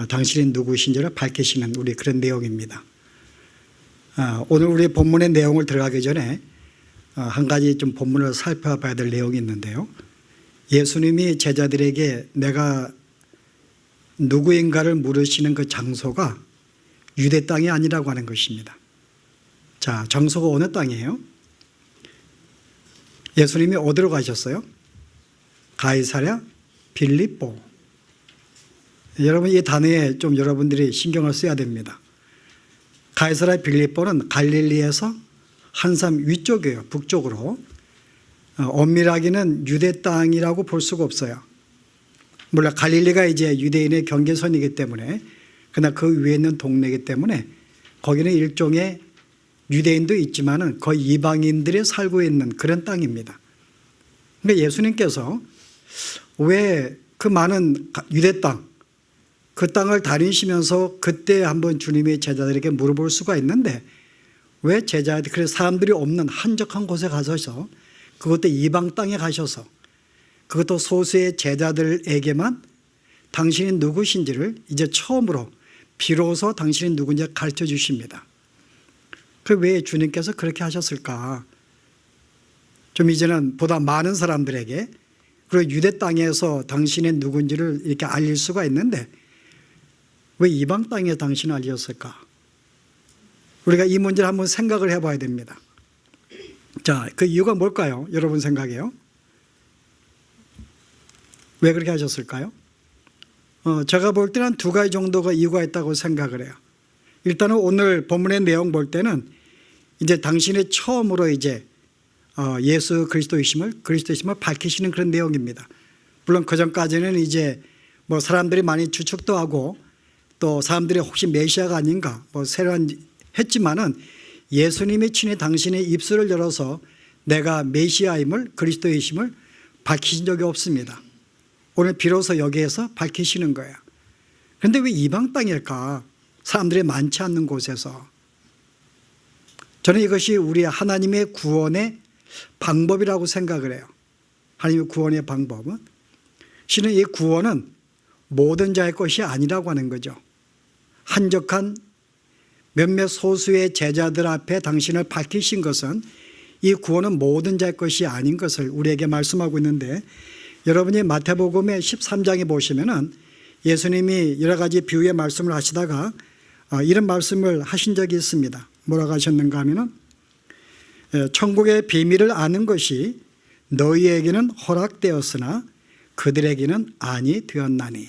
당신이 누구신지를 밝히시는 우리 그런 내용입니다. 오늘 우리 본문의 내용을 들어가기 전에 한 가지 좀 본문을 살펴봐야 될 내용이 있는데요. 예수님이 제자들에게 내가 누구인가를 물으시는 그 장소가 유대 땅이 아니라고 하는 것입니다. 자, 장소가 어느 땅이에요? 예수님이 어디로 가셨어요? 가이사랴 빌립보. 여러분 이 단어에 좀 여러분들이 신경을 써야 됩니다. 가이사랴 빌립보는 갈릴리에서 한참 위쪽이에요. 북쪽으로. 엄밀하게는 유대 땅이라고 볼 수가 없어요. 물론 갈릴리가 이제 유대인의 경계선이기 때문에, 그러나 그 위에 있는 동네이기 때문에 거기는 일종의 유대인도 있지만은 거의 이방인들이 살고 있는 그런 땅입니다. 그러니까 예수님께서 왜 그 많은 유대 땅, 그 땅을 다니시면서 그때 한번 주님이 제자들에게 물어볼 수가 있는데 왜 제자들이, 그래서 사람들이 없는 한적한 곳에 가셔서, 그것도 이방 땅에 가셔서, 그것도 소수의 제자들에게만 당신이 누구신지를 이제 처음으로 비로소 당신이 누군지 가르쳐 주십니다. 그 왜 주님께서 그렇게 하셨을까? 좀 이제는 보다 많은 사람들에게, 그리고 유대 땅에서 당신의 누군지를 이렇게 알릴 수가 있는데 왜 이방 땅에 당신을 알렸을까? 우리가 이 문제를 한번 생각을 해봐야 됩니다. 자, 그 이유가 뭘까요? 여러분 생각해요? 왜 그렇게 하셨을까요? 제가 볼 때는 두 가지 정도가 이유가 있다고 생각을 해요. 일단은 오늘 본문의 내용 볼 때는 이제 당신의 처음으로 이제 예수 그리스도이심을 밝히시는 그런 내용입니다. 물론 그 전까지는 이제 뭐 사람들이 많이 추측도 하고 또 사람들이 혹시 메시아가 아닌가 뭐 세련 했지만은 예수님이 친히 당신의 입술을 열어서 내가 메시아임을, 그리스도이심을 밝히신 적이 없습니다. 오늘 비로소 여기에서 밝히시는 거예요. 그런데 왜 이방 땅일까? 사람들이 많지 않는 곳에서. 저는 이것이 우리 하나님의 구원의 방법이라고 생각을 해요. 하나님의 구원의 방법은, 실은 이 구원은 모든 자의 것이 아니라고 하는 거죠. 한적한 몇몇 소수의 제자들 앞에 당신을 밝히신 것은, 이 구원은 모든 자의 것이 아닌 것을 우리에게 말씀하고 있는데, 여러분이 마태복음의 13장에 보시면은 예수님이 여러 가지 비유의 말씀을 하시다가 이런 말씀을 하신 적이 있습니다. 뭐라고 하셨는가 하면은, 천국의 비밀을 아는 것이 너희에게는 허락되었으나 그들에게는 아니 되었나니.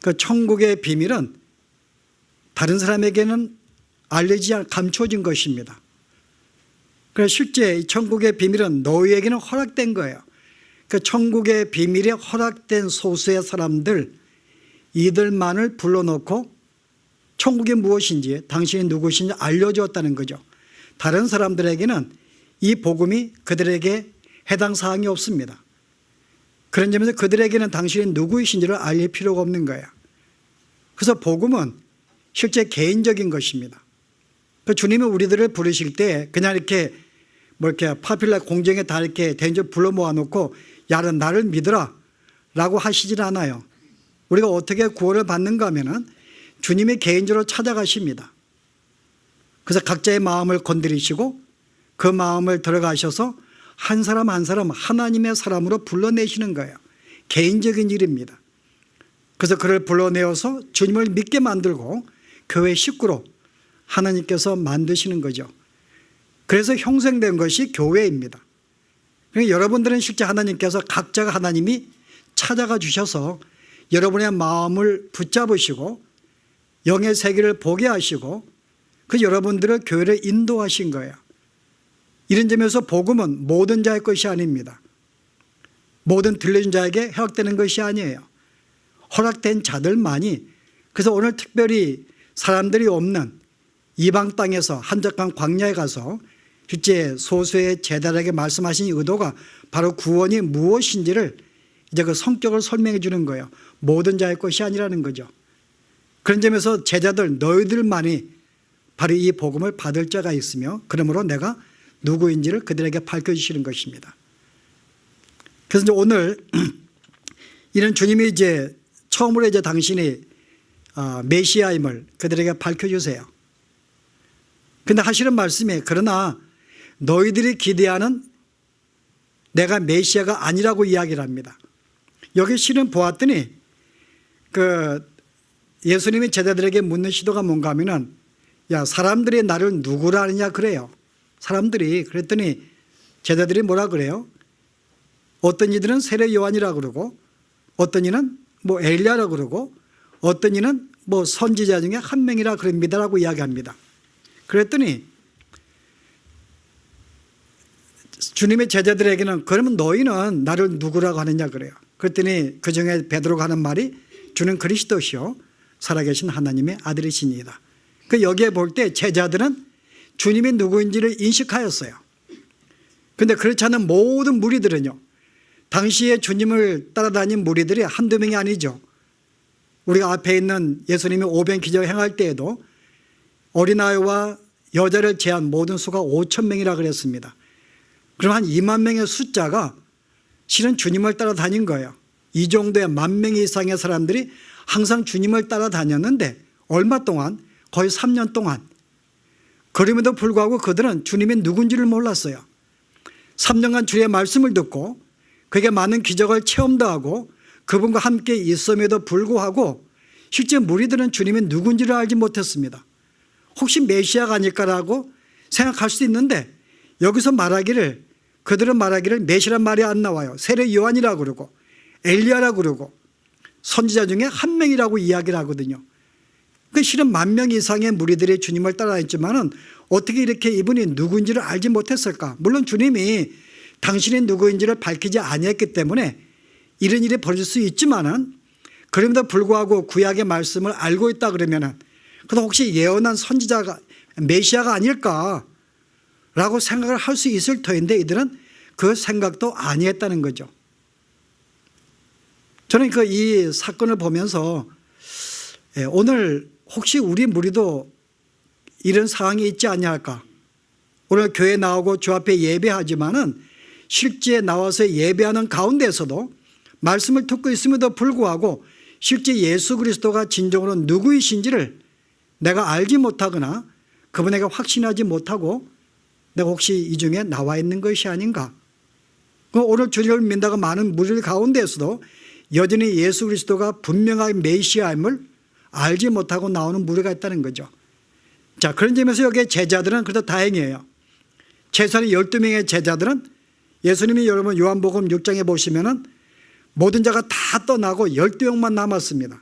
그 천국의 비밀은 다른 사람에게는 감춰진 것입니다. 그래서 실제 이 천국의 비밀은 너희에게는 허락된 거예요. 그 천국의 비밀이 허락된 소수의 사람들, 이들만을 불러놓고 천국이 무엇인지, 당신이 누구신지 알려주었다는 거죠. 다른 사람들에게는 이 복음이 그들에게 해당 사항이 없습니다. 그런 점에서 그들에게는 당신이 누구이신지를 알릴 필요가 없는 거예요. 그래서 복음은 실제 개인적인 것입니다. 그 주님은 우리들을 부르실 때 그냥 이렇게 뭐 이렇게 파퓰러 공정에 다 이렇게 대인적으로 불러 모아놓고 야, 나를 믿어라 라고 하시질 않아요. 우리가 어떻게 구원을 받는가 하면은 주님이 개인적으로 찾아가십니다. 그래서 각자의 마음을 건드리시고 그 마음을 들어가셔서 한 사람 한 사람 하나님의 사람으로 불러내시는 거예요. 개인적인 일입니다. 그래서 그를 불러내어서 주님을 믿게 만들고 교회 식구로 하나님께서 만드시는 거죠. 그래서 형성된 것이 교회입니다. 그러니까 여러분들은 실제 하나님께서 각자가 하나님이 찾아가 주셔서 여러분의 마음을 붙잡으시고 영의 세계를 보게 하시고 그 여러분들을 교회를 인도하신 거예요. 이런 점에서 복음은 모든 자의 것이 아닙니다. 모든 들려진 자에게 허락되는 것이 아니에요. 허락된 자들만이. 그래서 오늘 특별히 사람들이 없는 이방 땅에서 한적한 광야에 가서 실제 소수의 제자들에게 말씀하신 의도가 바로 구원이 무엇인지를 이제 그 성격을 설명해 주는 거예요. 모든 자의 것이 아니라는 거죠. 그런 점에서 제자들 너희들만이 바로 이 복음을 받을 자가 있으며 그러므로 내가 누구인지를 그들에게 밝혀주시는 것입니다. 그래서 이제 오늘 이런 주님이 이제 처음으로 이제 당신이 메시아임을 그들에게 밝혀주세요. 근데 하시는 말씀이 그러나 너희들이 기대하는 내가 메시아가 아니라고 이야기를 합니다. 여기 실은 보았더니 예수님이 제자들에게 묻는 시도가 뭔가 하면은 야 사람들이 나를 누구라 하느냐 그래요. 사람들이 그랬더니 제자들이 뭐라 그래요? 어떤 이들은 세례 요한이라고 그러고 어떤 이는 뭐 엘리야라고 그러고 어떤 이는 뭐 선지자 중에 한 명이라 그럽니다라고 이야기합니다. 그랬더니 주님의 제자들에게는 그러면 너희는 나를 누구라고 하느냐 그래요. 그랬더니 그중에 베드로가 하는 말이 주는 그리스도시요 살아계신 하나님의 아들이시니이다. 여기에 볼 때 제자들은 주님이 누구인지를 인식하였어요. 그런데 그렇지 않은 모든 무리들은요. 당시에 주님을 따라다닌 무리들이 한두 명이 아니죠. 우리가 앞에 있는 예수님이 오병 기적을 행할 때에도 어린아이와 여자를 제한 모든 수가 5천 명이라 그랬습니다. 그럼 한 2만 명의 숫자가 실은 주님을 따라다닌 거예요. 이 정도의 10,000명 이상의 사람들이 항상 주님을 따라다녔는데 얼마 동안? 거의 3년 동안. 그럼에도 불구하고 그들은 주님이 누군지를 몰랐어요. 3년간 주의 말씀을 듣고 그에게 많은 기적을 체험도 하고 그분과 함께 있음에도 불구하고 실제 무리들은 주님이 누군지를 알지 못했습니다. 혹시 메시아가 아닐까라고 생각할 수 있는데 여기서 그들은 말하기를 메시아란 말이 안 나와요. 세례 요한이라고 그러고 엘리야라고 그러고 선지자 중에 한 명이라고 이야기를 하거든요. 실은 10,000명 이상의 무리들이 주님을 따라다녔지만은 어떻게 이렇게 이분이 누구인지를 알지 못했을까? 물론 주님이 당신이 누구인지를 밝히지 아니했기 때문에 이런 일이 벌어질 수 있지만은 그럼에도 불구하고 구약의 말씀을 알고 있다 그러면은 그래도 혹시 예언한 선지자가 메시아가 아닐까라고 생각을 할 수 있을 터인데 이들은 그 생각도 아니했다는 거죠. 저는 이 사건을 보면서 오늘 혹시 우리 무리도 이런 상황이 있지 않냐할까? 오늘 교회 나오고 주 앞에 예배하지만은 실제 나와서 예배하는 가운데서도 말씀을 듣고 있음에도 불구하고 실제 예수 그리스도가 진정으로 누구이신지를 내가 알지 못하거나 그분에게 확신하지 못하고 내가 혹시 이 중에 나와 있는 것이 아닌가? 오늘 주님을 믿는다고 많은 무리 가운데서도 여전히 예수 그리스도가 분명하게 메시아임을 알지 못하고 나오는 무리가 있다는 거죠. 자, 그런 점에서 여기 제자들은 그래도 다행이에요. 최소한 12명의 제자들은 예수님이 여러분 요한복음 6장에 보시면은 모든 자가 다 떠나고 12명만 남았습니다.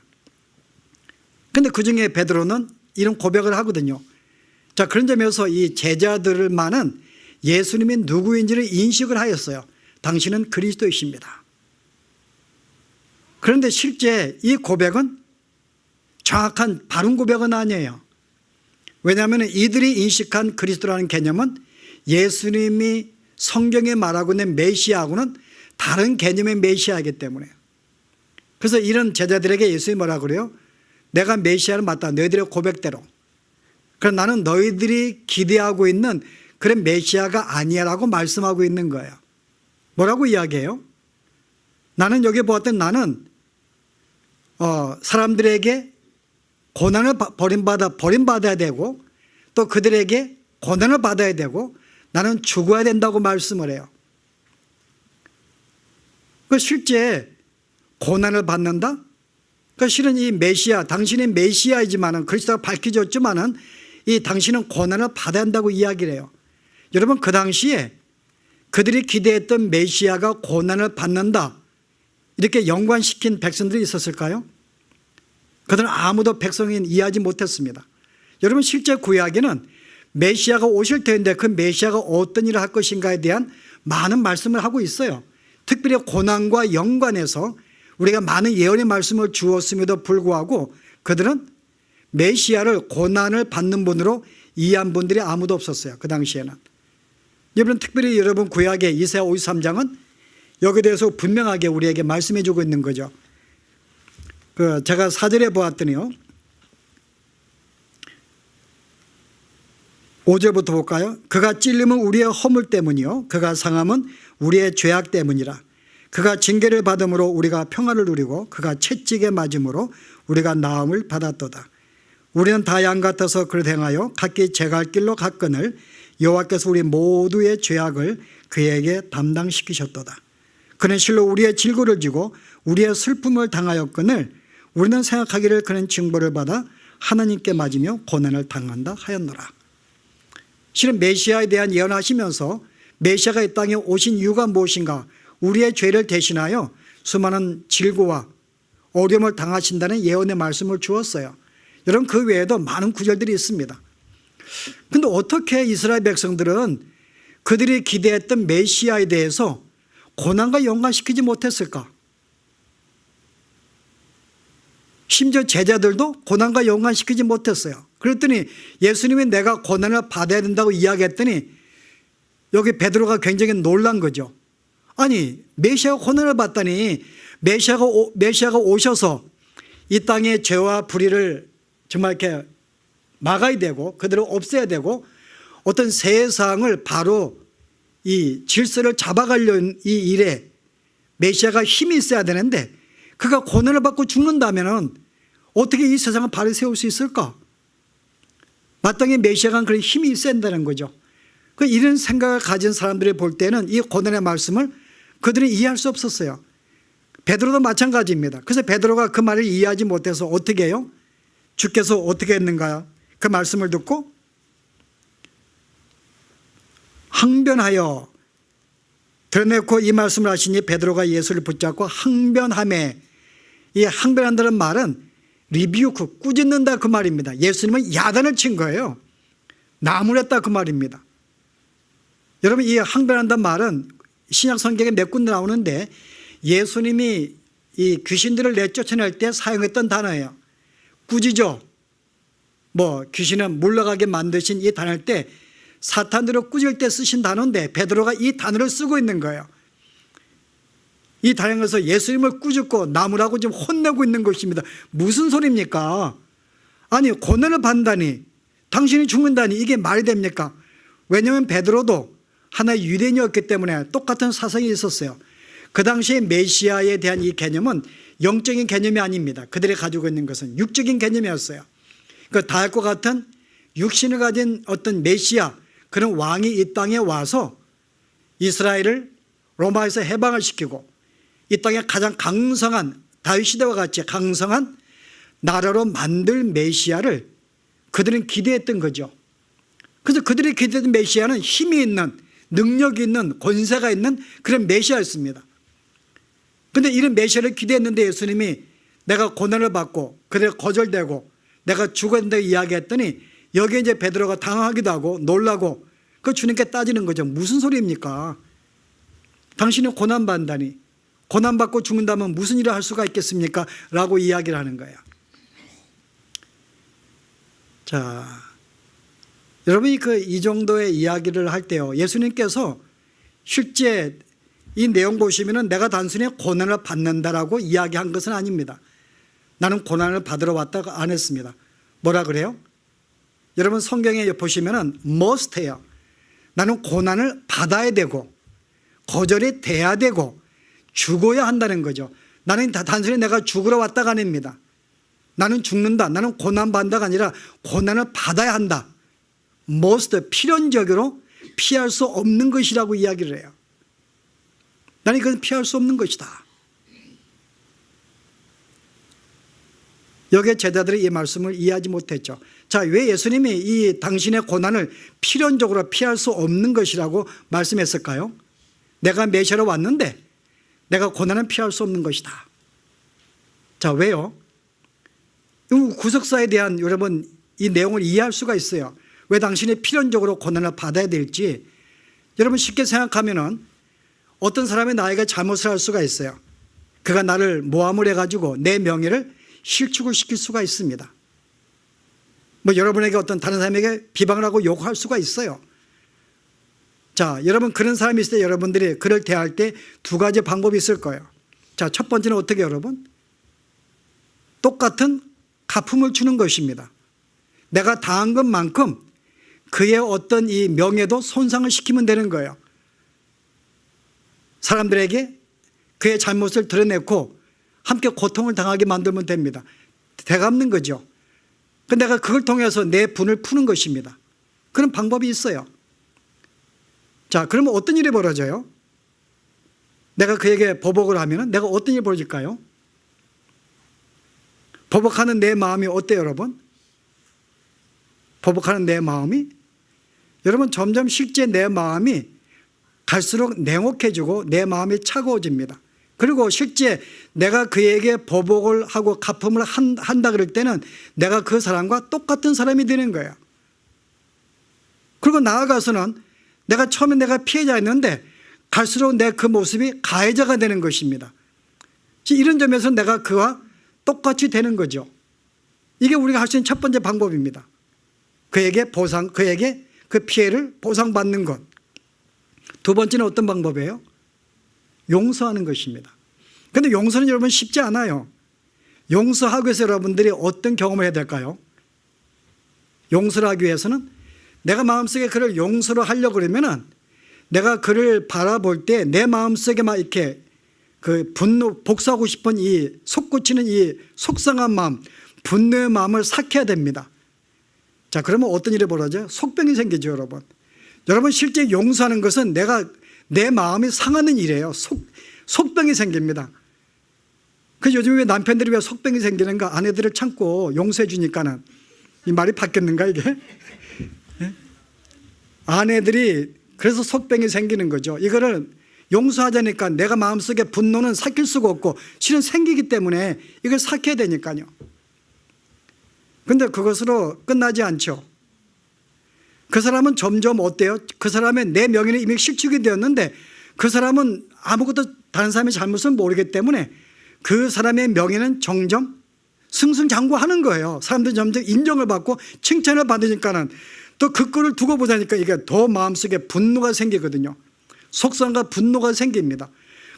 그런데 그중에 베드로는 이런 고백을 하거든요. 자, 그런 점에서 이 제자들만은 예수님이 누구인지를 인식을 하였어요. 당신은 그리스도이십니다. 그런데 실제 이 고백은 정확한 바른 고백은 아니에요. 왜냐하면 이들이 인식한 그리스도라는 개념은 예수님이 성경에 말하고 있는 메시아하고는 다른 개념의 메시아이기 때문에. 그래서 이런 제자들에게 예수님이 뭐라고 그래요? 내가 메시아는 맞다. 너희들의 고백대로. 그럼 나는 너희들이 기대하고 있는 그런 메시아가 아니야 라고 말씀하고 있는 거예요. 뭐라고 이야기해요? 나는 여기 보았던 나는 사람들에게 고난을 버림받아야 되고 또 그들에게 고난을 받아야 되고 나는 죽어야 된다고 말씀을 해요. 실제 고난을 받는다? 실은 이 메시아, 당신이 메시아이지만은 그리스도가 밝혀졌지만은 이 당신은 고난을 받아야 한다고 이야기를 해요. 여러분 그 당시에 그들이 기대했던 메시아가 고난을 받는다 이렇게 연관시킨 백성들이 있었을까요? 그들은 아무도 백성인 이해하지 못했습니다. 여러분 실제 구약에는 메시아가 오실 텐데 그 메시아가 어떤 일을 할 것인가에 대한 많은 말씀을 하고 있어요. 특별히 고난과 연관해서 우리가 많은 예언의 말씀을 주었음에도 불구하고 그들은 메시아를 고난을 받는 분으로 이해한 분들이 아무도 없었어요. 그 당시에는. 여러분 특별히 여러분 구약의 이사야 53장은 여기에 대해서 분명하게 우리에게 말씀해 주고 있는 거죠. 제가 4절에 보았더니요. 5절부터 볼까요? 그가 찔림은 우리의 허물 때문이요 그가 상함은 우리의 죄악 때문이라. 그가 징계를 받음으로 우리가 평화를 누리고 그가 채찍에 맞음으로 우리가 나음을 받았도다. 우리는 다 양 같아서 그를 행하여 각기 제갈 길로 갔거늘 여호와께서 우리 모두의 죄악을 그에게 담당시키셨도다. 그는 실로 우리의 질고를 지고 우리의 슬픔을 당하였거늘 우리는 생각하기를 그는 징벌을 받아 하나님께 맞으며 고난을 당한다 하였노라. 실은 메시아에 대한 예언하시면서 메시아가 이 땅에 오신 이유가 무엇인가, 우리의 죄를 대신하여 수많은 질고와 어려움을 당하신다는 예언의 말씀을 주었어요. 여러분, 그 외에도 많은 구절들이 있습니다. 그런데 어떻게 이스라엘 백성들은 그들이 기대했던 메시아에 대해서 고난과 연관시키지 못했을까? 심지어 제자들도 고난과 연관시키지 못했어요. 그랬더니 예수님이 내가 고난을 받아야 된다고 이야기했더니 여기 베드로가 굉장히 놀란 거죠. 아니, 메시아가 고난을 받다니, 메시아가 오셔서 이 땅의 죄와 불의를 정말 이렇게 막아야 되고 그들을 없애야 되고 어떤 세상을 바로 이 질서를 잡아가려는 이 일에 메시아가 힘이 있어야 되는데 그가 고난을 받고 죽는다면 어떻게 이 세상을 바로 세울 수 있을까? 마땅히 메시아가 그런 힘이 있어야 된다는 거죠. 이런 생각을 가진 사람들이 볼 때는 이 고난의 말씀을 그들은 이해할 수 없었어요. 베드로도 마찬가지입니다. 그래서 베드로가 그 말을 이해하지 못해서 어떻게 해요? 주께서 어떻게 했는가요? 그 말씀을 듣고 항변하여 드러내고 이 말씀을 하시니 베드로가 예수를 붙잡고 항변하매, 이 항변한다는 말은 리뷰크, 꾸짖는다 그 말입니다. 예수님은 야단을 친 거예요. 나무랬다 그 말입니다. 여러분, 이 항변한다는 말은 신약 성경에 몇 군데 나오는데 예수님이 이 귀신들을 내쫓아낼 때 사용했던 단어예요. 꾸짖어, 귀신은 물러가게 만드신 이 단어일 때 사탄들을 꾸짖을 때 쓰신 단어인데 베드로가 이 단어를 쓰고 있는 거예요. 이 단어에서 예수님을 꾸짖고 나무라고 지금 혼내고 있는 것입니다. 무슨 소리입니까? 아니, 고난을 받다니, 당신이 죽는다니, 이게 말이 됩니까? 왜냐하면 베드로도 하나의 유대인이었기 때문에 똑같은 사상이 있었어요. 그 당시에 메시아에 대한 이 개념은 영적인 개념이 아닙니다. 그들이 가지고 있는 것은 육적인 개념이었어요. 그 다윗과 같은 육신을 가진 어떤 메시아, 그런 왕이 이 땅에 와서 이스라엘을 로마에서 해방을 시키고 이 땅에 가장 강성한, 다윗 시대와 같이 강성한 나라로 만들 메시아를 그들은 기대했던 거죠. 그래서 그들이 기대했던 메시아는 힘이 있는, 능력이 있는, 권세가 있는 그런 메시아였습니다. 그런데 이런 메시아를 기대했는데 예수님이 내가 고난을 받고 그들이 거절되고 내가 죽어야 된다고 이야기했더니 여기에 이제 베드로가 당황하기도 하고 놀라고 그 주님께 따지는 거죠. 무슨 소리입니까? 당신이 고난받다니, 고난받고 죽는다면 무슨 일을 할 수가 있겠습니까? 라고 이야기를 하는 거예요. 자, 여러분이 이 정도의 이야기를 할 때요, 예수님께서 실제 이 내용 보시면은 내가 단순히 고난을 받는다라고 이야기한 것은 아닙니다. 나는 고난을 받으러 왔다고 안 했습니다. 뭐라 그래요? 여러분 성경에 보시면은 must해요. 나는 고난을 받아야 되고 거절이 돼야 되고 죽어야 한다는 거죠. 나는 단순히 내가 죽으러 왔다가 아닙니다. 나는 죽는다, 나는 고난받는다가 아니라 고난을 받아야 한다. must, 필연적으로 피할 수 없는 것이라고 이야기를 해요. 나는 이건 피할 수 없는 것이다. 여기에 제자들이 이 말씀을 이해하지 못했죠. 자, 왜 예수님이 이 당신의 고난을 필연적으로 피할 수 없는 것이라고 말씀했을까요? 내가 메시아로 왔는데 내가 고난은 피할 수 없는 것이다. 자, 왜요? 구속사에 대한 여러분 이 내용을 이해할 수가 있어요. 왜 당신이 필연적으로 고난을 받아야 될지. 여러분 쉽게 생각하면은 어떤 사람이 나에게 잘못을 할 수가 있어요. 그가 나를 모함을 해가지고 내 명예를 실축을 시킬 수가 있습니다. 여러분에게 어떤 다른 사람에게 비방을 하고 욕할 수가 있어요. 자, 여러분 그런 사람이 있을 때 여러분들이 그를 대할 때 두 가지 방법이 있을 거예요. 자, 첫 번째는 어떻게 여러분? 똑같은 가품을 주는 것입니다. 내가 당한 것만큼 그의 어떤 이 명예도 손상을 시키면 되는 거예요. 사람들에게 그의 잘못을 드러내고 함께 고통을 당하게 만들면 됩니다. 되갚는 거죠. 근데 내가 그걸 통해서 내 분을 푸는 것입니다. 그런 방법이 있어요. 자, 그러면 어떤 일이 벌어져요? 내가 그에게 보복을 하면 내가 어떤 일이 벌어질까요? 보복하는 내 마음이 어때요, 여러분? 보복하는 내 마음이? 여러분, 점점 실제 내 마음이 갈수록 냉혹해지고 내 마음이 차가워집니다. 그리고 실제 내가 그에게 보복을 하고 갚음을 한다 그럴 때는 내가 그 사람과 똑같은 사람이 되는 거예요. 그리고 나아가서는 내가 처음에 내가 피해자였는데 갈수록 내 그 모습이 가해자가 되는 것입니다. 이런 점에서 내가 그와 똑같이 되는 거죠. 이게 우리가 할 수 있는 첫 번째 방법입니다. 그에게 그 피해를 보상받는 것. 두 번째는 어떤 방법이에요? 용서하는 것입니다. 그런데 용서는 여러분 쉽지 않아요. 용서하기 위해서 여러분들이 어떤 경험을 해야 될까요? 용서를 하기 위해서는 내가 마음속에 그를 용서를 하려고 그러면은 내가 그를 바라볼 때 내 마음속에 막 이렇게 그 분노, 복수하고 싶은 이 솟구치는 이 속상한 마음, 분노의 마음을 삭혀야 됩니다. 자, 그러면 어떤 일이 벌어져요? 속병이 생기죠, 여러분. 여러분, 실제 용서하는 것은 내 마음이 상하는 일이에요. 속병이 생깁니다. 그래서 요즘 왜 남편들이 왜 속병이 생기는가? 아내들을 참고 용서해 주니까는. 이 말이 바뀌었는가, 이게? 아내들이 그래서 속병이 생기는 거죠. 이거를 용서하자니까 내가 마음속에 분노는 삭힐 수가 없고 실은 생기기 때문에 이걸 삭혀야 되니까요. 그런데 그것으로 끝나지 않죠. 그 사람은 점점 어때요? 그 사람의 내 명예는 이미 실추게 되었는데 그 사람은 아무것도 다른 사람의 잘못을 모르기 때문에 그 사람의 명예는 점점 승승장구하는 거예요. 사람들이 점점 인정을 받고 칭찬을 받으니까는 또 그 꼴을 두고 보자니까 이게 더 마음속에 분노가 생기거든요. 속상과 분노가 생깁니다.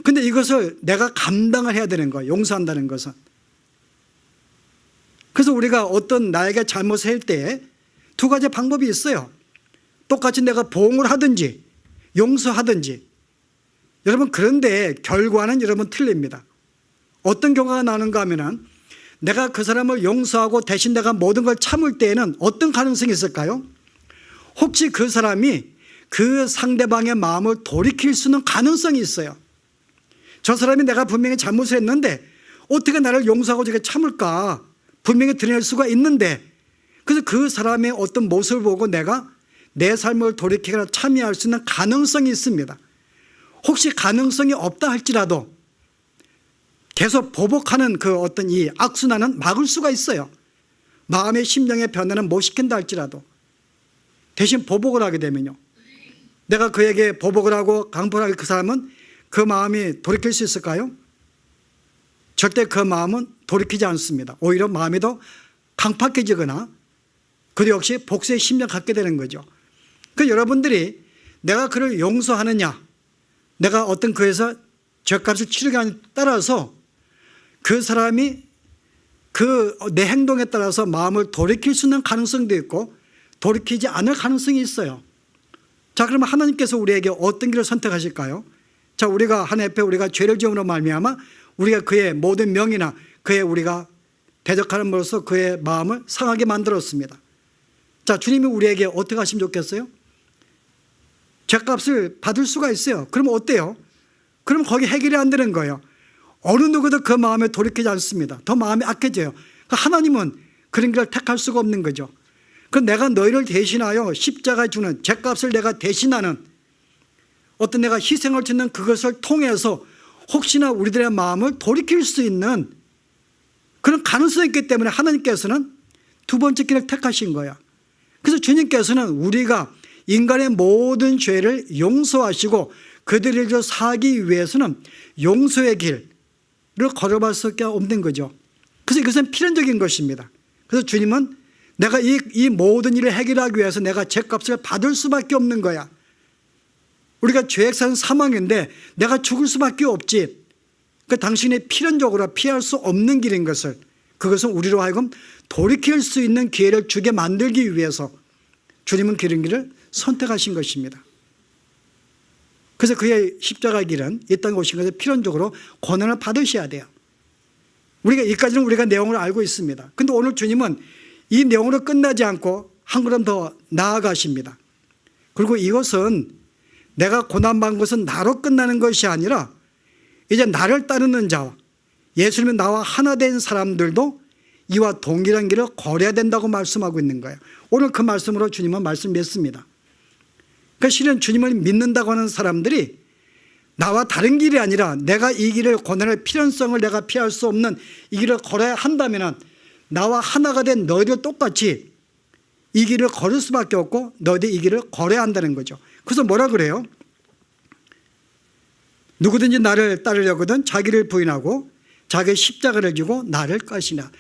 그런데 이것을 내가 감당을 해야 되는 거예요. 용서한다는 것은. 그래서 우리가 어떤 나에게 잘못을 할 때 두 가지 방법이 있어요. 똑같이 내가 보응을 하든지 용서하든지. 여러분, 그런데 결과는 여러분 틀립니다. 어떤 경우가 나는가 하면은 내가 그 사람을 용서하고 대신 내가 모든 걸 참을 때에는 어떤 가능성이 있을까요? 혹시 그 사람이 그 상대방의 마음을 돌이킬 수 있는 가능성이 있어요. 저 사람이 내가 분명히 잘못을 했는데 어떻게 나를 용서하고 저게 참을까? 분명히 드러낼 수가 있는데 그래서 그 사람의 어떤 모습을 보고 내가 내 삶을 돌이키거나 참여할 수 있는 가능성이 있습니다. 혹시 가능성이 없다 할지라도 계속 보복하는 그 어떤 이 악순환은 막을 수가 있어요. 마음의 심령의 변화는 못 시킨다 할지라도 대신 보복을 하게 되면요. 내가 그에게 보복을 하고 강포를 하게 그 사람은 그 마음이 돌이킬 수 있을까요? 절대 그 마음은 돌이키지 않습니다. 오히려 마음이 더 강팍해지거나 그 역시 복수의 심령 갖게 되는 거죠. 그 여러분들이 내가 그를 용서하느냐 내가 어떤 그에서 죄값을 치르기에 따라서 그 사람이 그 내 행동에 따라서 마음을 돌이킬 수 있는 가능성도 있고 돌이키지 않을 가능성이 있어요. 자, 그러면 하나님께서 우리에게 어떤 길을 선택하실까요? 자, 우리가 하나님 앞에 우리가 죄를 지음으로 말미암아 우리가 그의 모든 명이나 그의 우리가 대적하는으로써 그의 마음을 상하게 만들었습니다. 자, 주님이 우리에게 어떻게 하시면 좋겠어요? 죄값을 받을 수가 있어요. 그러면 어때요? 그럼 거기 해결이 안 되는 거예요. 어느 누구도 그 마음에 돌이키지 않습니다. 더 마음이 악해져요. 하나님은 그런 길을 택할 수가 없는 거죠. 그럼 내가 너희를 대신하여 십자가에 주는 죄값을 내가 대신하는 어떤 내가 희생을 짓는 그것을 통해서 혹시나 우리들의 마음을 돌이킬 수 있는 그런 가능성이 있기 때문에 하나님께서는 두 번째 길을 택하신 거야. 그래서 주님께서는 우리가 인간의 모든 죄를 용서하시고 그들을 사하기 위해서는 용서의 길을 걸어갈 수밖에 없는 거죠. 그래서 이것은 필연적인 것입니다. 그래서 주님은 내가 이 모든 일을 해결하기 위해서 내가 죄값을 받을 수밖에 없는 거야. 우리가 죄액사는 사망인데 내가 죽을 수밖에 없지. 그 당신이 필연적으로 피할 수 없는 길인 것을 그것은 우리로 하여금 돌이킬 수 있는 기회를 주게 만들기 위해서 주님은 그런 길을 선택하신 것입니다. 그래서 그의 십자가 길은 이 땅에 오신 것에 필연적으로 고난을 받으셔야 돼요. 우리가 이까지는 우리가 내용을 알고 있습니다. 그런데 오늘 주님은 이 내용으로 끝나지 않고 한 걸음 더 나아가십니다. 그리고 이것은 내가 고난받은 것은 나로 끝나는 것이 아니라 이제 나를 따르는 자와 예수님이 나와 하나 된 사람들도 이와 동일한 길을 걸어야 된다고 말씀하고 있는 거예요. 오늘 그 말씀으로 주님은 말씀 맺습니다. 그러니까 실은 주님을 믿는다고 하는 사람들이 나와 다른 길이 아니라 내가 이 길을 고난의 필연성을 내가 피할 수 없는 이 길을 걸어야 한다면 나와 하나가 된 너희들 똑같이 이 길을 걸을 수밖에 없고 너희들 이 길을 걸어야 한다는 거죠. 그래서 뭐라 그래요? 누구든지 나를 따르려거든 자기를 부인하고 자기의 십자가를 지고 나를 것이나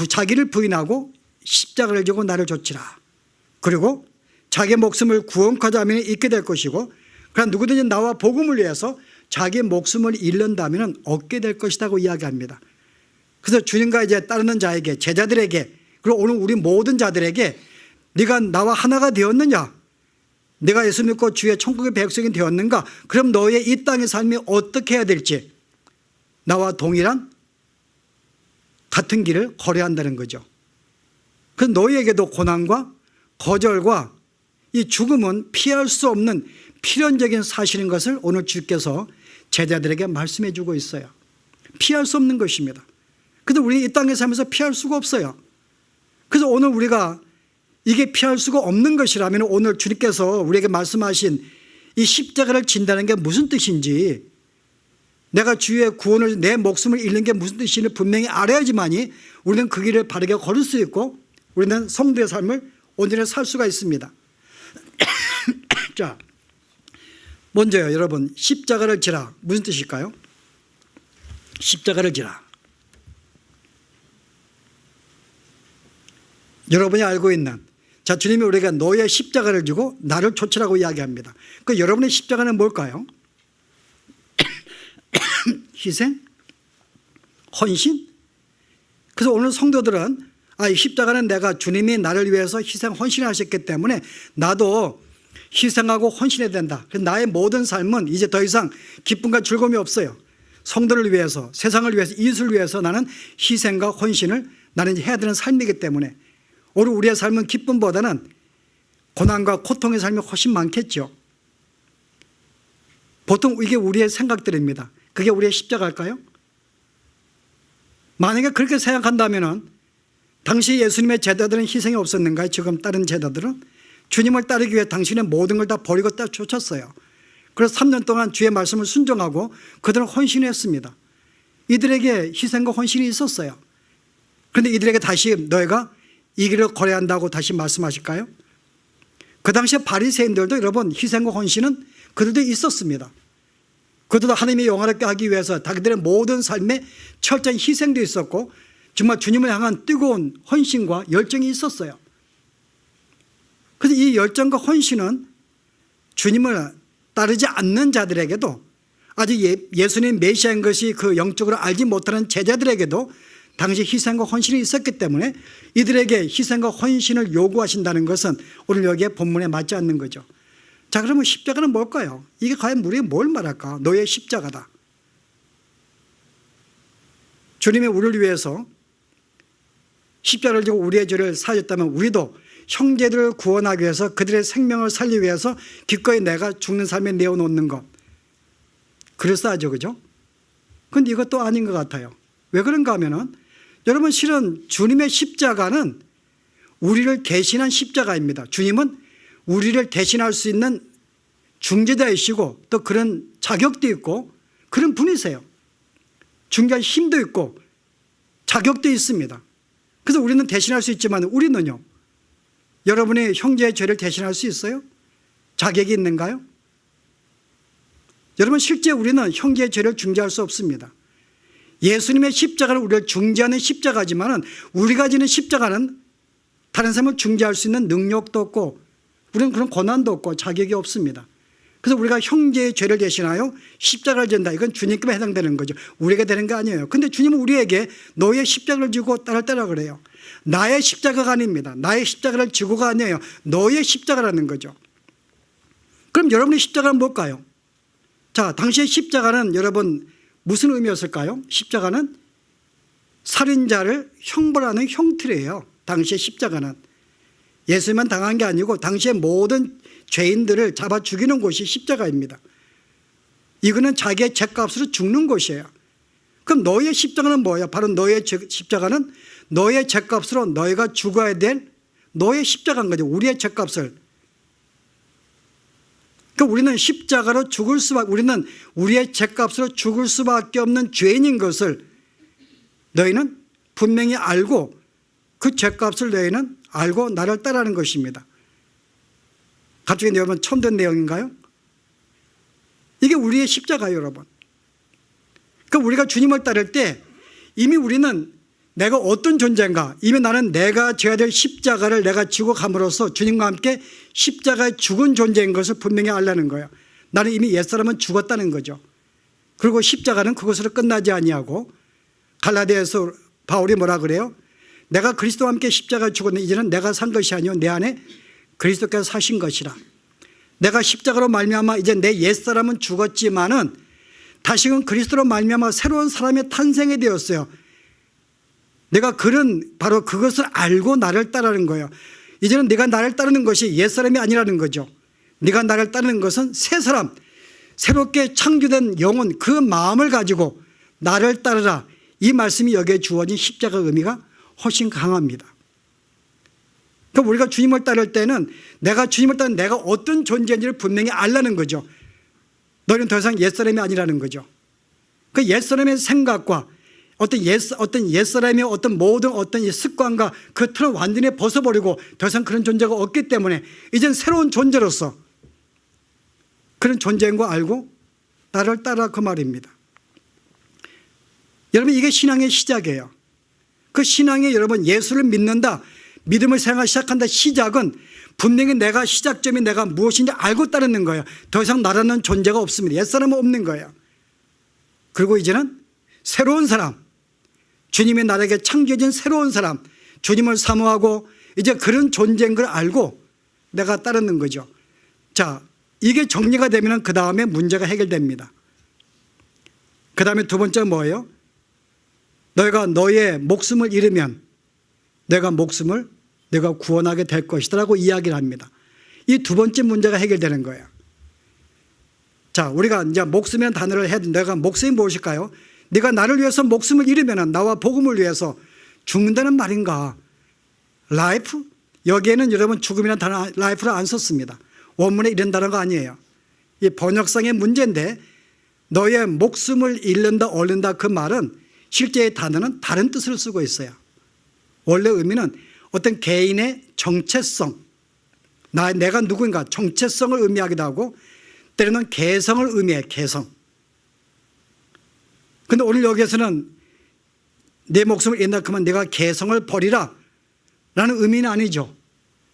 자기를 부인하고 십자가를 지고 나를 좇으라. 그리고 자기의 목숨을 구원하자 하면 잊게 될 것이고 그러나 누구든지 나와 복음을 위해서 자기의 목숨을 잃는다면 얻게 될 것이라고 이야기합니다. 그래서 주님과 이제 따르는 자에게 제자들에게 그리고 오늘 우리 모든 자들에게 네가 나와 하나가 되었느냐? 내가 예수 믿고 주의 천국의 백성이 되었는가? 그럼 너의 이 땅의 삶이 어떻게 해야 될지 나와 동일한 같은 길을 걸어야 한다는 거죠. 그 너희에게도 고난과 거절과 이 죽음은 피할 수 없는 필연적인 사실인 것을 오늘 주께서 제자들에게 말씀해 주고 있어요. 피할 수 없는 것입니다. 그런데 우리 이 땅에 살면서 피할 수가 없어요. 그래서 오늘 우리가 이게 피할 수가 없는 것이라면 오늘 주님께서 우리에게 말씀하신 이 십자가를 진다는 게 무슨 뜻인지 내가 주의 구원을 내 목숨을 잃는 게 무슨 뜻인지 분명히 알아야지만이 우리는 그 길을 바르게 걸을 수 있고 우리는 성도의 삶을 온전히 살 수가 있습니다. 자, 먼저요 여러분 십자가를 지라 무슨 뜻일까요? 십자가를 지라. 여러분이 알고 있는 자 주님이 우리가 너의 십자가를 지고 나를 좇으라고 이야기합니다. 그 여러분의 십자가는 뭘까요? 희생? 헌신? 그래서 오늘 성도들은 이 십자가는 내가 주님이 나를 위해서 희생 헌신하셨기 때문에 나도 희생하고 헌신해야 된다. 그래서 나의 모든 삶은 이제 더 이상 기쁨과 즐거움이 없어요. 성도를 위해서 세상을 위해서 이웃을 위해서 나는 희생과 헌신을 나는 해야 되는 삶이기 때문에 오늘 우리의 삶은 기쁨보다는 고난과 고통의 삶이 훨씬 많겠죠. 보통 이게 우리의 생각들입니다. 그게 우리의 십자가일까요? 만약에 그렇게 생각한다면 당시 예수님의 제자들은 희생이 없었는가요? 지금 다른 제자들은? 주님을 따르기 위해 당신의 모든 걸 다 버리고 쫓았어요. 그래서 3년 동안 주의 말씀을 순종하고 그들은 헌신했습니다. 이들에게 희생과 헌신이 있었어요. 그런데 이들에게 다시 너희가 이 길을 걸어야 한다고 다시 말씀하실까요? 그 당시에 바리새인들도 여러분 희생과 헌신은 그들도 있었습니다. 그들도 하나님의 영화롭게 하기 위해서 자기들의 모든 삶에 철저한 희생도 있었고 정말 주님을 향한 뜨거운 헌신과 열정이 있었어요. 그래서 이 열정과 헌신은 주님을 따르지 않는 자들에게도 아직 예수님 메시아인 것이 그 영적으로 알지 못하는 제자들에게도 당시 희생과 헌신이 있었기 때문에 이들에게 희생과 헌신을 요구하신다는 것은 오늘 여기에 본문에 맞지 않는 거죠. 자, 그러면 십자가는 뭘까요? 이게 과연 우리에게 뭘 말할까? 너의 십자가다. 주님이 우리를 위해서 십자가를 지고 우리의 죄를 사하셨다면 우리도 형제들을 구원하기 위해서 그들의 생명을 살리기 위해서 기꺼이 내가 죽는 삶에 내어놓는 것. 그럴싸하죠, 그죠? 그런데 이것도 아닌 것 같아요. 왜 그런가 하면은 여러분 실은 주님의 십자가는 우리를 대신한 십자가입니다. 주님은 우리를 대신할 수 있는 중재자이시고 또 그런 자격도 있고 그런 분이세요. 중재할 힘도 있고 자격도 있습니다. 그래서 우리는 대신할 수 있지만 우리는요. 여러분의 형제의 죄를 대신할 수 있어요? 자격이 있는가요? 여러분 실제 우리는 형제의 죄를 중재할 수 없습니다. 예수님의 십자가는 우리를 중재하는 십자가지만 우리가 지는 십자가는 다른 사람을 중재할 수 있는 능력도 없고 우리는 그런 권한도 없고 자격이 없습니다. 그래서 우리가 형제의 죄를 대신하여 십자가를 진다. 이건 주님께만 해당되는 거죠. 우리에게 되는 게 아니에요. 그런데 주님은 우리에게 너의 십자가를 지고 따르라 그래요. 나의 십자가가 아닙니다. 나의 십자가를 지고가 아니에요. 너의 십자가라는 거죠. 그럼 여러분의 십자가는 뭘까요? 자, 당시의 십자가는 여러분 무슨 의미였을까요? 십자가는 살인자를 형벌하는 형틀이에요. 당시의 십자가는. 예수만 당한 게 아니고 당시의 모든 죄인들을 잡아 죽이는 곳이 십자가입니다. 이거는 자기의 죄값으로 죽는 곳이에요. 그럼 너의 십자가는 뭐예요? 바로 너의 십자가는 너의 죄값으로 너희가 죽어야 될 너의 십자가인 거죠. 우리의 죄값을. 그러니까 우리는 십자가로 죽을 수밖에, 우리는 우리의 죄값으로 죽을 수밖에 없는 죄인인 것을 너희는 분명히 알고 그 죄값을 너희는 알고 나를 따르는 것입니다. 갑자기 여러분 처음 된 내용인가요? 이게 우리의 십자가예요, 여러분. 그러니까 우리가 주님을 따를 때 이미 우리는 내가 어떤 존재인가, 이미 나는 내가 져야 될 십자가를 내가 지고 감으로써 주님과 함께 십자가에 죽은 존재인 것을 분명히 알라는 거예요. 나는 이미 옛사람은 죽었다는 거죠. 그리고 십자가는 그것으로 끝나지 아니하고 갈라디아에서 바울이 뭐라 그래요? 내가 그리스도와 함께 십자가에 죽었는데 이제는 내가 산 것이 아니요 내 안에 그리스도께서 사신 것이라. 내가 십자가로 말미암아 이제 내 옛사람은 죽었지만은 다시금 그리스도로 말미암아 새로운 사람의 탄생이 되었어요. 내가 바로 그것을 알고 나를 따르는 거예요. 이제는 네가 나를 따르는 것이 옛사람이 아니라는 거죠. 네가 나를 따르는 것은 새 사람, 새롭게 창조된 영혼, 그 마음을 가지고 나를 따르라. 이 말씀이 여기에 주어진 십자가 의미가 훨씬 강합니다. 그러니까 우리가 주님을 따를 때는 내가 주님을 따르는 내가 어떤 존재인지를 분명히 알라는 거죠. 너희는 더 이상 옛사람이 아니라는 거죠. 그 옛사람의 생각과 어떤 옛사람의 어떤 모든 어떤 습관과 그 틀을 완전히 벗어버리고 더 이상 그런 존재가 없기 때문에 이젠 새로운 존재로서 그런 존재인 거 알고 나를 따라 그 말입니다. 여러분 이게 신앙의 시작이에요. 그 신앙이 여러분 예수를 믿는다, 믿음을 생활 시작한다 시작은 분명히 내가 시작점이 내가 무엇인지 알고 따르는 거예요. 더 이상 나라는 존재가 없습니다. 옛사람은 없는 거예요. 그리고 이제는 새로운 사람, 주님이 나에게 창조해진 새로운 사람, 주님을 사모하고 이제 그런 존재인 걸 알고 내가 따르는 거죠. 자, 이게 정리가 되면 그 다음에 문제가 해결됩니다. 그 다음에 두 번째가 뭐예요? 너희가 너의 목숨을 잃으면 내가 구원하게 될 것이다라고 이야기를 합니다. 이 두 번째 문제가 해결되는 거예요. 자, 우리가 이제 목숨이라는 단어를 해도 내가 목숨이 무엇일까요? 네가 나를 위해서 목숨을 잃으면 나와 복음을 위해서 죽는다는 말인가? 라이프? 여기에는 여러분 죽음이라는 단어 라이프를 안 썼습니다. 원문에 이런다는 거 아니에요. 이 번역상의 문제인데 너의 목숨을 잃는다, 얻는다 그 말은 실제의 단어는 다른 뜻을 쓰고 있어요. 원래 의미는 어떤 개인의 정체성, 내가 누구인가 정체성을 의미하기도 하고 때로는 개성을 의미해, 개성. 그런데 오늘 여기에서는 내 목숨을 잃는다 그러면 내가 개성을 버리라 라는 의미는 아니죠.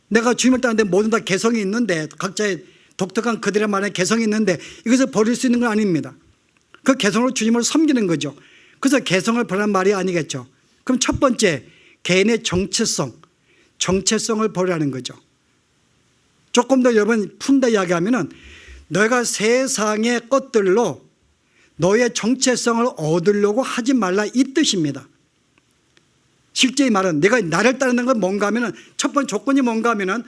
내가 주님을 따르는데 모든 다 개성이 있는데 각자의 독특한 그들의 말에 개성이 있는데 이것을 버릴 수 있는 건 아닙니다. 그 개성으로 주님을 섬기는 거죠. 그래서 개성을 버리라는 말이 아니겠죠. 그럼 첫 번째 개인의 정체성을 버리라는 거죠. 조금 더 여러분 푼다 이야기하면은 너희가 세상의 것들로 너의 정체성을 얻으려고 하지 말라 이 뜻입니다. 실제 이 말은 내가 나를 따르는 건 뭔가 하면은 첫 번째 조건이 뭔가 하면은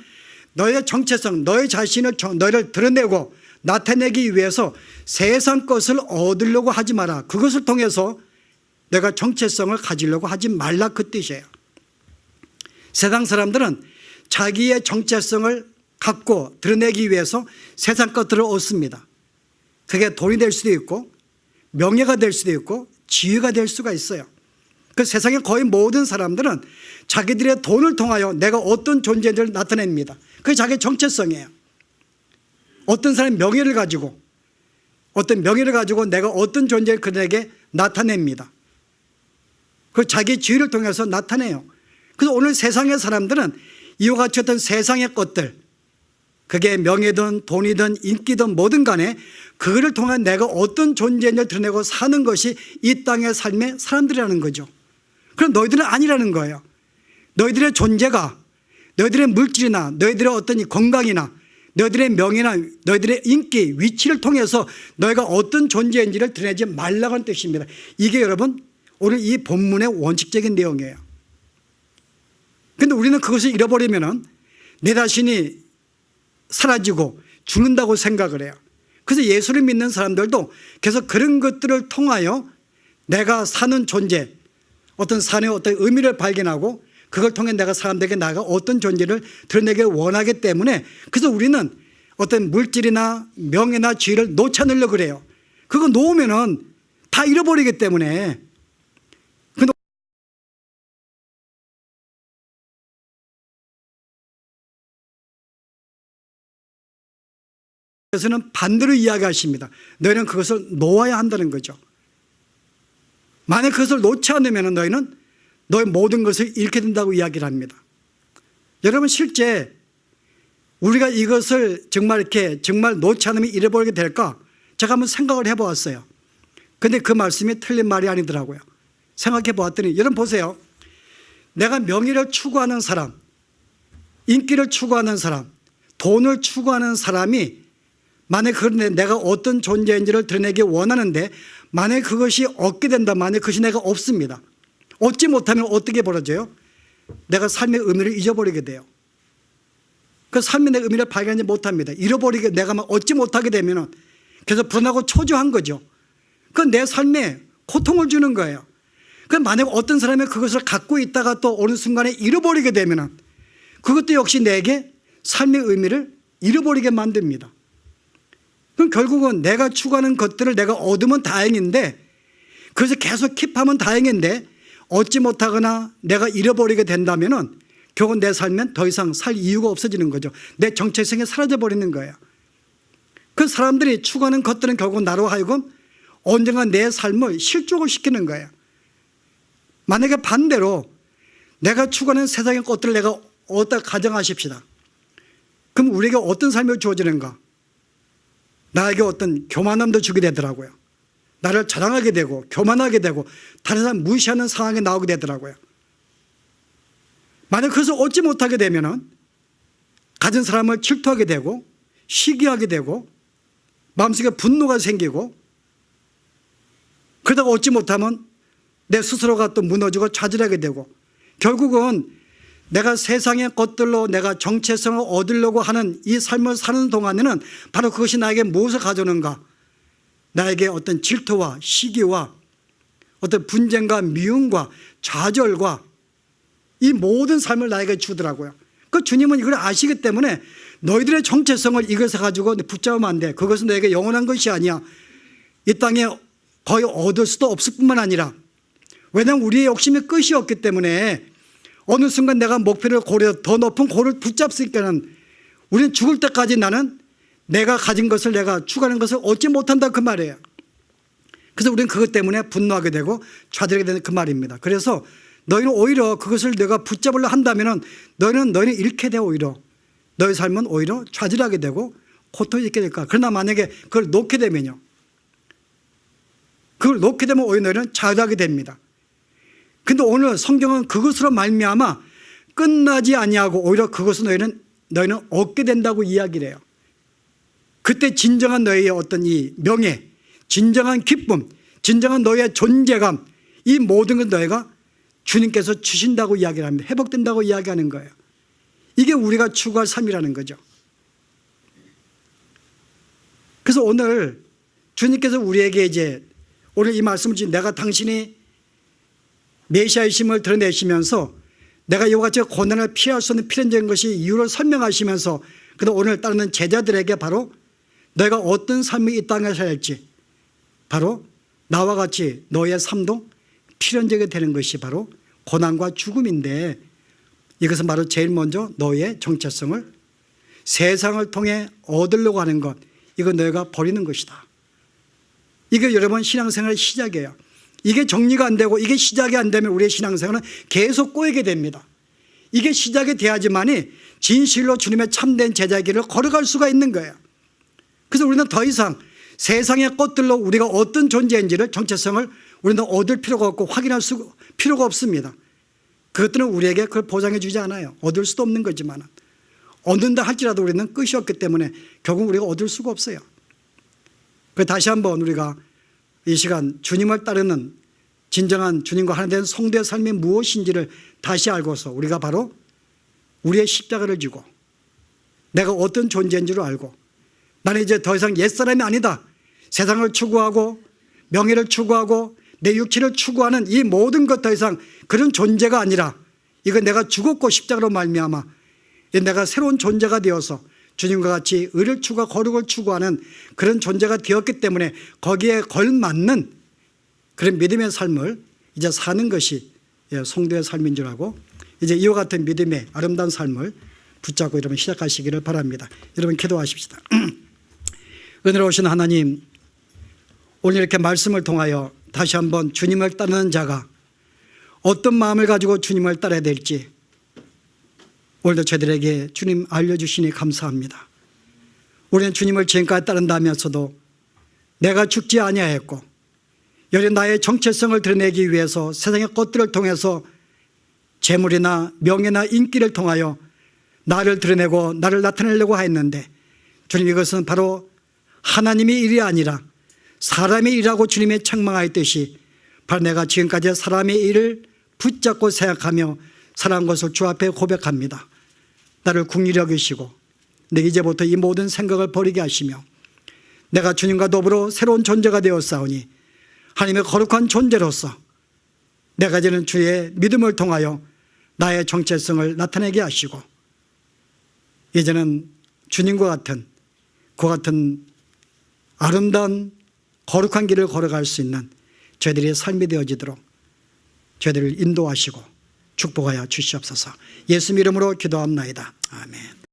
너의 정체성, 너의 자신을 너를 드러내고 나타내기 위해서 세상 것을 얻으려고 하지 마라. 그것을 통해서 내가 정체성을 가지려고 하지 말라 그 뜻이에요. 세상 사람들은 자기의 정체성을 갖고 드러내기 위해서 세상 것들을 얻습니다. 그게 돈이 될 수도 있고 명예가 될 수도 있고 지위가 될 수가 있어요. 그 세상의 거의 모든 사람들은 자기들의 돈을 통하여 내가 어떤 존재인지를 나타냅니다. 그게 자기의 정체성이에요. 어떤 사람이 명예를 가지고 내가 어떤 존재를 그들에게 나타냅니다. 그 자기 지위를 통해서 나타내요. 그래서 오늘 세상의 사람들은 이와 같이 어떤 세상의 것들, 그게 명예든 돈이든 인기든 뭐든 간에 그거를 통해 내가 어떤 존재인지를 드러내고 사는 것이 이 땅의 삶의 사람들이라는 거죠. 그럼 너희들은 아니라는 거예요. 너희들의 존재가, 너희들의 물질이나 너희들의 어떤 건강이나 너희들의 명예나 너희들의 인기, 위치를 통해서 너희가 어떤 존재인지를 드러내지 말라고 하는 뜻입니다. 이게 여러분 오늘 이 본문의 원칙적인 내용이에요. 그런데 우리는 그것을 잃어버리면 내 자신이 사라지고 죽는다고 생각을 해요. 그래서 예수를 믿는 사람들도 계속 그런 것들을 통하여 내가 사는 존재, 어떤 삶의 어떤 의미를 발견하고 그걸 통해 내가 사람들에게 나아가 어떤 존재를 드러내기 원하기 때문에 그래서 우리는 어떤 물질이나 명예나 지위를 놓지 않으려고 그래요. 그거 놓으면은 다 잃어버리기 때문에. 그래서는 반대로 이야기하십니다. 너희는 그것을 놓아야 한다는 거죠. 만약 그것을 놓지 않으면 너희는 너의 모든 것을 잃게 된다고 이야기를 합니다. 여러분 실제 우리가 이것을 정말 이렇게 정말 놓지 않으면 잃어버리게 될까? 제가 한번 생각을 해보았어요. 그런데 그 말씀이 틀린 말이 아니더라고요. 생각해 보았더니 여러분 보세요. 내가 명예를 추구하는 사람, 인기를 추구하는 사람, 돈을 추구하는 사람이 만약 그런데 내가 어떤 존재인지를 드러내기 원하는데 만약 그것이 얻게 된다, 만약 그것이 내가 없습니다. 얻지 못하면 어떻게 벌어져요? 내가 삶의 의미를 잊어버리게 돼요. 그 삶의 내 의미를 발견하지 못합니다. 잃어버리게 내가 막 얻지 못하게 되면 그래서 불안하고 초조한 거죠. 그건 내 삶에 고통을 주는 거예요. 그 만약 어떤 사람이 그것을 갖고 있다가 또 어느 순간에 잃어버리게 되면 그것도 역시 내게 삶의 의미를 잃어버리게 만듭니다. 그럼 결국은 내가 추구하는 것들을 내가 얻으면 다행인데 그래서 계속 킵하면 다행인데 얻지 못하거나 내가 잃어버리게 된다면 결국은 내 삶엔 더 이상 살 이유가 없어지는 거죠. 내 정체성이 사라져버리는 거예요. 그 사람들이 추구하는 것들은 결국 나로 하여금 언젠가 내 삶을 실족을 시키는 거예요. 만약에 반대로 내가 추구하는 세상의 것들을 내가 얻다 가정하십시다. 그럼 우리에게 어떤 삶이 주어지는가? 나에게 어떤 교만함도 주게 되더라고요. 나를 자랑하게 되고 교만하게 되고 다른 사람 무시하는 상황이 나오게 되더라고요. 만약 그것을 얻지 못하게 되면 가진 사람을 질투하게 되고 시기하게 되고 마음속에 분노가 생기고 그러다가 얻지 못하면 내 스스로가 또 무너지고 좌절하게 되고 결국은 내가 세상의 것들로 내가 정체성을 얻으려고 하는 이 삶을 사는 동안에는 바로 그것이 나에게 무엇을 가져오는가? 나에게 어떤 질투와 시기와 어떤 분쟁과 미움과 좌절과 이 모든 삶을 나에게 주더라고요. 그 주님은 이걸 아시기 때문에 너희들의 정체성을 이것을 가지고 붙잡으면 안 돼. 그것은 너에게 영원한 것이 아니야. 이 땅에 거의 얻을 수도 없을 뿐만 아니라 왜냐하면 우리의 욕심의 끝이 없기 때문에 어느 순간 내가 목표를 더 높은 고를 붙잡으니까는 우리는 죽을 때까지 나는 내가 가진 것을 내가 추구하는 것을 얻지 못한다 그 말이에요. 그래서 우리는 그것 때문에 분노하게 되고 좌절하게 되는 그 말입니다. 그래서 너희는 오히려 그것을 내가 붙잡으려 한다면 너희는 잃게 돼. 오히려 너희 삶은 오히려 좌절하게 되고 고통이 있게 될까. 그러나 만약에 그걸 놓게 되면요, 그걸 놓게 되면 오히려 너희는 자유하게 됩니다. 근데 오늘 성경은 그것으로 말미암아 끝나지 아니하고 오히려 그것을 너희는 얻게 된다고 이야기를 해요. 그때 진정한 너희의 어떤 이 명예, 진정한 기쁨, 진정한 너희의 존재감, 이 모든 걸 너희가 주님께서 주신다고 이야기를 합니다. 회복된다고 이야기하는 거예요. 이게 우리가 추구할 삶이라는 거죠. 그래서 오늘 주님께서 우리에게 이제 오늘 이 말씀을 주신 내가 당신이 메시아이심을 드러내시면서 내가 이와 같이 고난을 피할 수 없는 필연적인 것이 이유를 설명하시면서 그래서 오늘 따르는 제자들에게 바로 너희가 어떤 삶이 이 땅에 살지 바로 나와 같이 너의 삶도 필연적이 되는 것이 바로 고난과 죽음인데 이것은 바로 제일 먼저 너의 정체성을 세상을 통해 얻으려고 하는 것 이거 너희가 버리는 것이다. 이게 여러분 신앙생활의 시작이에요. 이게 정리가 안 되고 이게 시작이 안 되면 우리의 신앙생활은 계속 꼬이게 됩니다. 이게 시작이 돼야지만이 진실로 주님의 참된 제자의 길을 걸어갈 수가 있는 거예요. 그래서 우리는 더 이상 세상의 것들로 우리가 어떤 존재인지를 정체성을 우리는 얻을 필요가 없고 확인할 필요가 없습니다. 그것들은 우리에게 그걸 보장해 주지 않아요. 얻을 수도 없는 거지만 얻는다 할지라도 우리는 끝이 없기 때문에 결국 우리가 얻을 수가 없어요. 다시 한번 우리가 이 시간 주님을 따르는 진정한 주님과 하나 된 성도의 삶이 무엇인지를 다시 알고서 우리가 바로 우리의 십자가를 지고 내가 어떤 존재인 줄 알고 나는 이제 더 이상 옛사람이 아니다. 세상을 추구하고 명예를 추구하고 내 육체를 추구하는 이 모든 것 더 이상 그런 존재가 아니라 이건 내가 죽었고 십자가로 말미암아 내가 새로운 존재가 되어서 주님과 같이 의를 추구하고 거룩을 추구하는 그런 존재가 되었기 때문에 거기에 걸맞는 그런 믿음의 삶을 이제 사는 것이 성도의 삶인 줄 알고 이제 이와 같은 믿음의 아름다운 삶을 붙잡고 여러분 시작하시기를 바랍니다. 여러분 기도하십시다. 은혜로우신 하나님, 오늘 이렇게 말씀을 통하여 다시 한번 주님을 따르는 자가 어떤 마음을 가지고 주님을 따라야 될지 오늘도 저희들에게 주님 알려주시니 감사합니다. 우리는 주님을 지금까지 따른다면서도 내가 죽지 아니하였고 여러 나의 정체성을 드러내기 위해서 세상의 것들을 통해서 재물이나 명예나 인기를 통하여 나를 드러내고 나를 나타내려고 했는데 주님 이것은 바로 하나님의 일이 아니라 사람의 일이라고 주님이 책망하였듯이 바로 내가 지금까지 사람의 일을 붙잡고 생각하며 살아온 것을 주 앞에 고백합니다. 나를 긍휼히 여기시고 내 이제부터 이 모든 생각을 버리게 하시며 내가 주님과 더불어 새로운 존재가 되었사오니 하나님의 거룩한 존재로서 내가 가지는 주의 믿음을 통하여 나의 정체성을 나타내게 하시고 이제는 주님과 같은 그와 같은 아름다운 거룩한 길을 걸어갈 수 있는 저희들의 삶이 되어지도록 저희들을 인도하시고 축복하여 주시옵소서. 예수 이름으로 기도합나이다. 아멘.